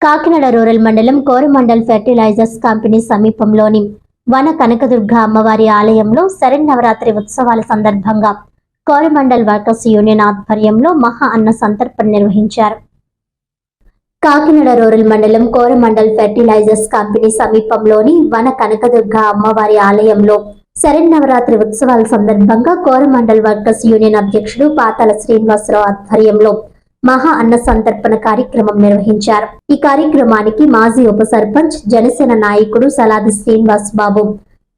Kakinada rural మండలం Coromandel fertilisers company సమీపంలోని వన కనకదుర్గ అమ్మవారి ఆలయంలో శరన్నవరాత్రి ఉత్సవాల సందర్భంగా కోరమండల్ వర్కర్స్ యూనియన్ ఆధ్వర్యంలో మహా అన్న సంతర్పణ నిర్వహించారు. కాకినాడ రూరల్ మండలం కోరమండల్ ఫెర్టిలైజర్స్ కంపెనీ సమీపంలోని వన కనకదుర్గ అమ్మవారి ఆలయంలో శరన్నవరాత్రి ఉత్సవాల సందర్భంగా కోరమండల్ వర్కర్స్ యూనియన్ అధ్యక్షుడు పాతాల శ్రీనివాసరావు ఆధ్వర్యంలో మహా అన్న సంతర్పణ కార్యక్రమం నిర్వహించారు. ఈ కార్యక్రమానికి మాజీ ఉప సర్పంచ్ జనసేన నాయకుడు సలాది శ్రీనివాస్ బాబు,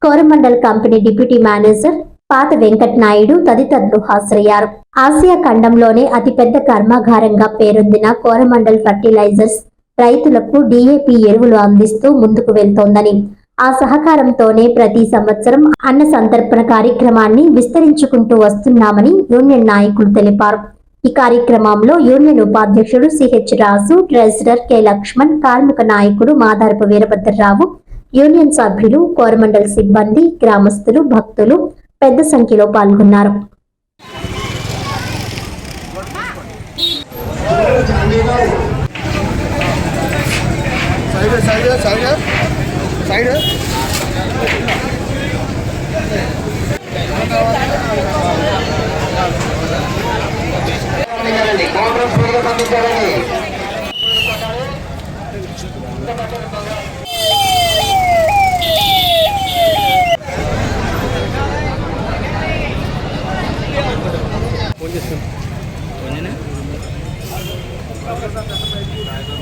కోరమండల్ కంపెనీ డిప్యూటీ మేనేజర్ పాత వెంకట్ నాయుడు తదితరులు హాజరయ్యారు. ఆసియా ఖండంలోనే అతిపెద్ద కర్మాగారంగా పేరొందిన కోరమండల్ ఫర్టిలైజర్స్ రైతులకు డిఏపి ఎరువులు అందిస్తూ ముందుకు వెళ్తోందని, ఆ సహకారంతోనే ప్రతి సంవత్సరం అన్న సంతర్పణ కార్యక్రమాన్ని విస్తరించుకుంటూ వస్తున్నామని యూనియన్ నాయకులు తెలిపారు. ఈ కార్యక్రమంలో యూనియన్ ఉపాధ్యక్షుడు సిహెచ్ రాజు, ట్రెజరర్ కె లక్ష్మణ్, కార్మిక నాయకుడు మాదారపు వీరభద్రరావు, యూనియన్ సభ్యులు, కోరమండల్ సిబ్బంది, గ్రామస్తులు, భక్తులు పెద్ద సంఖ్యలో పాల్గొన్నారు. కాంగ్రెస్